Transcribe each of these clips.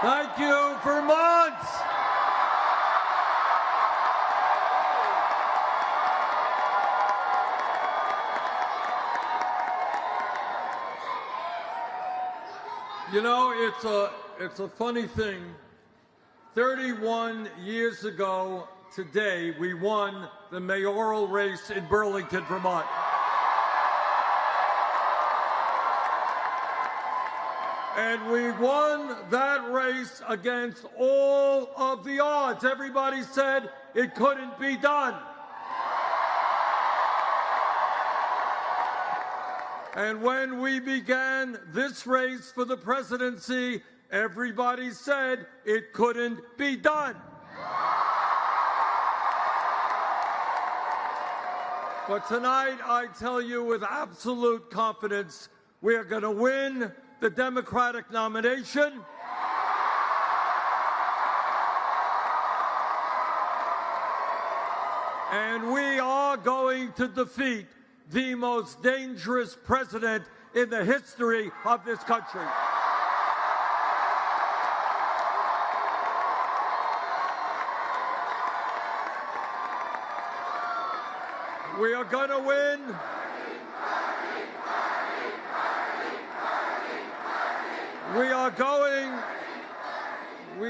Thank you, Vermont. You know, it's a funny thing. 31 years ago today, we won the mayoral race in Burlington, Vermont. And we won that race against all of the odds. Everybody said it couldn't be done. And when we began this race for the presidency, everybody said it couldn't be done. But tonight, I tell you with absolute confidence, we are going to win the Democratic nomination. And we are going to defeat the most dangerous president in the history of this country. We are going to win. We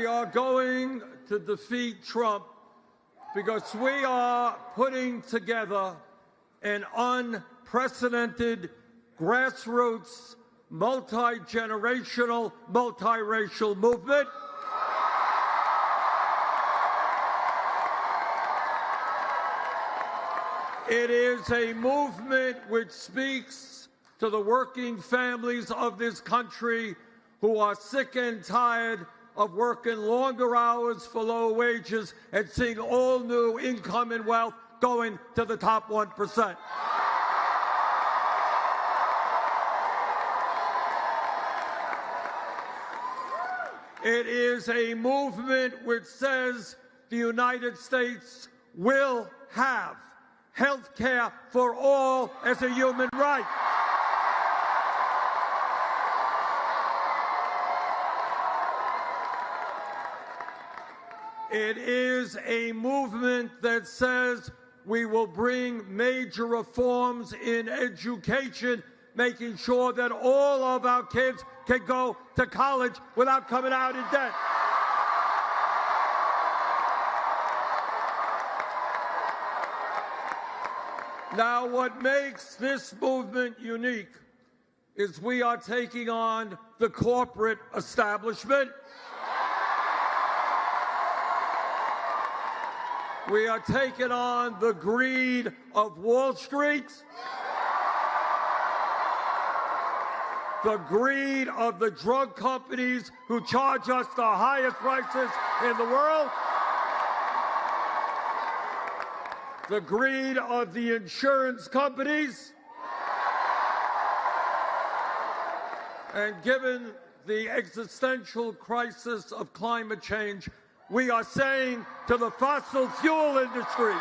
are going to defeat Trump because we are putting together an unprecedented grassroots, multi-generational, multiracial movement. It is a movement which speaks to the working families of this country who are sick and tired of working longer hours for low wages and seeing all new income and wealth going to the top 1%. It is a movement which says the United States will have health care for all as a human right. It is a movement that says we will bring major reforms in education, making sure that all of our kids can go to college without coming out in debt. Now, what makes this movement unique is we are taking on the corporate establishment. We are taking on the greed of Wall Street, the greed of the drug companies who charge us the highest prices in the world, the greed of the insurance companies, and given the existential crisis of climate change, we are saying to the fossil fuel industry,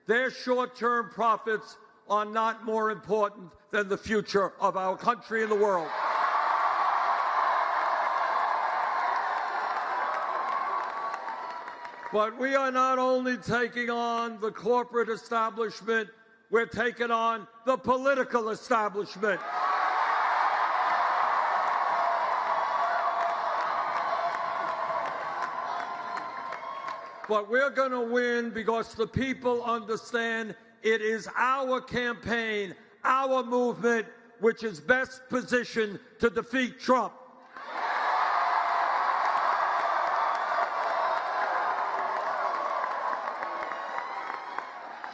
their short-term profits are not more important than the future of our country and the world. But we are not only taking on the corporate establishment, we're taking on the political establishment. But we're going to win because the people understand it is our campaign, our movement, which is best positioned to defeat Trump.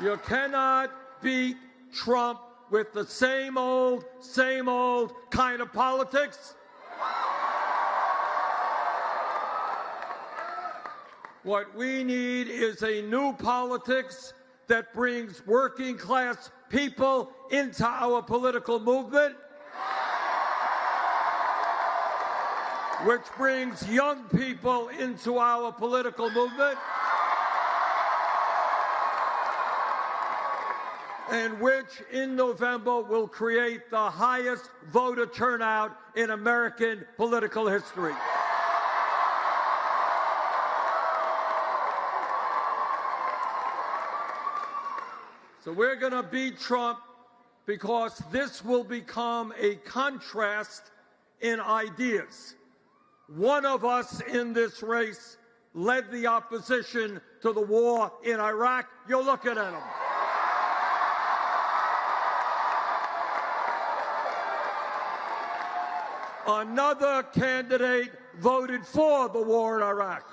You cannot beat Trump with the same old kind of politics. What we need is a new politics that brings working class people into our political movement, which brings young people into our political movement, and which in November will create the highest voter turnout in American political history. So we're going to beat Trump because this will become a contrast in ideas. One of us in this race led the opposition to the war in Iraq. You're looking at him. Another candidate voted for the war in Iraq.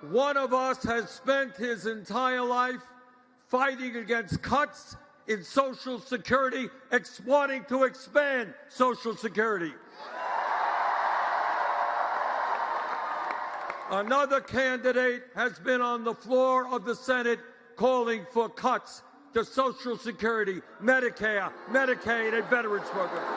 One of us has spent his entire life fighting against cuts in Social Security, wanting to expand Social Security. Another candidate has been on the floor of the Senate calling for cuts to Social Security, Medicare, Medicaid, and Veterans Programs.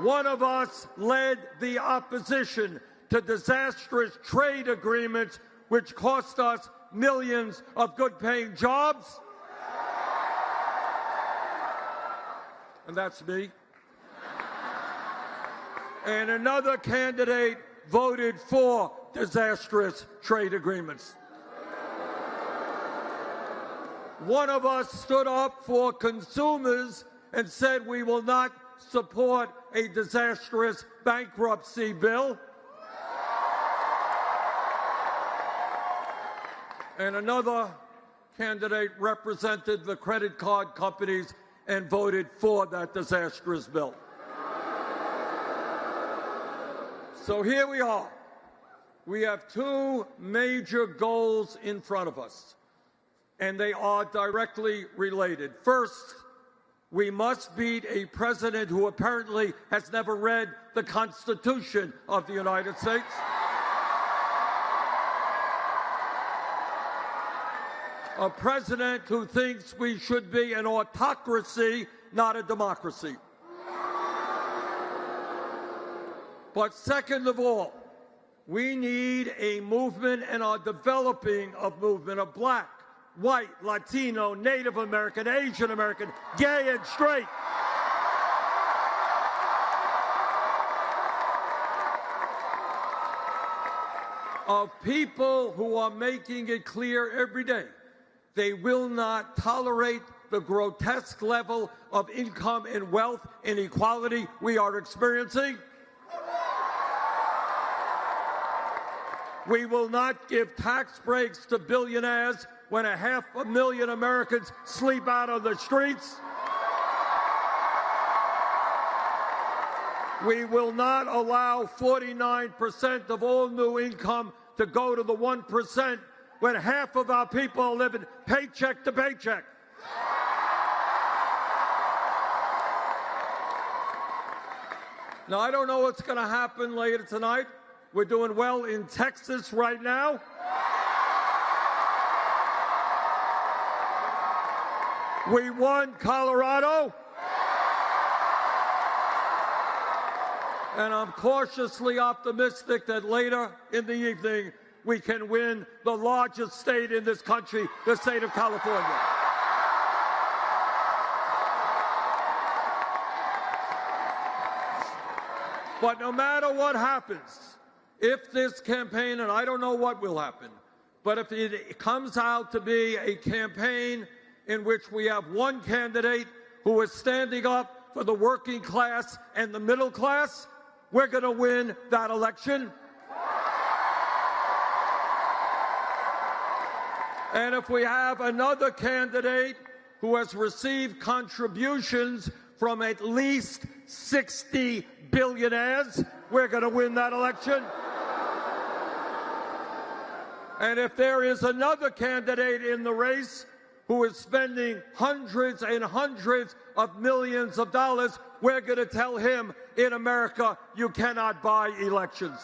One of us led the opposition to disastrous trade agreements which cost us millions of good-paying jobs. And that's me. And another candidate voted for disastrous trade agreements. One of us stood up for consumers and said we will not support a disastrous bankruptcy bill. And another candidate represented the credit card companies and voted for that disastrous bill. So here we are. We have two major goals in front of us, and they are directly related. First, we must beat a president who apparently has never read the Constitution of the United States. A president who thinks we should be an autocracy, not a democracy. But second of all, we need a movement and are developing a movement of black, white, Latino, Native American, Asian American, gay and straight. Of people who are making it clear every day they will not tolerate the grotesque level of income and wealth inequality we are experiencing. We will not give tax breaks to billionaires when 500,000 Americans sleep out on the streets. We will not allow 49% of all new income to go to the 1% when half of our people are living paycheck to paycheck. Now, I don't know what's going to happen later tonight. We're doing well in Texas right now. We won Colorado. And I'm cautiously optimistic that later in the evening we can win the largest state in this country, the state of California. But no matter what happens, if this campaign, and I don't know what will happen, but if it comes out to be a campaign in which we have one candidate who is standing up for the working class and the middle class, we're going to win that election. And if we have another candidate who has received contributions from at least 60 billionaires, we're going to win that election. And if there is another candidate in the race who is spending hundreds and hundreds of millions of dollars, we're going to tell him, in America, you cannot buy elections.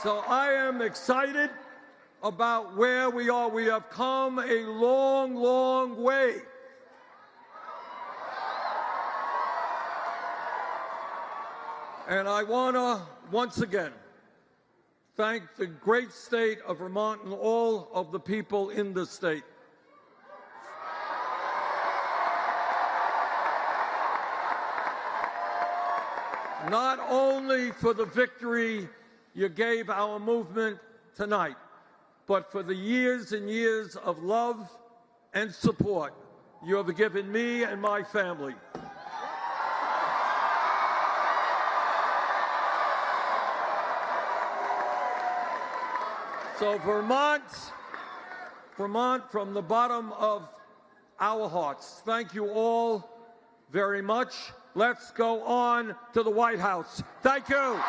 So I am excited about where we are. We have come a long, long way. And I want to, once again, thank the great state of Vermont and all of the people in the state. Not only for the victory you gave our movement tonight, but for the years and years of love and support you have given me and my family. So Vermont, from the bottom of our hearts, thank you all very much. Let's go on to the White House. Thank you.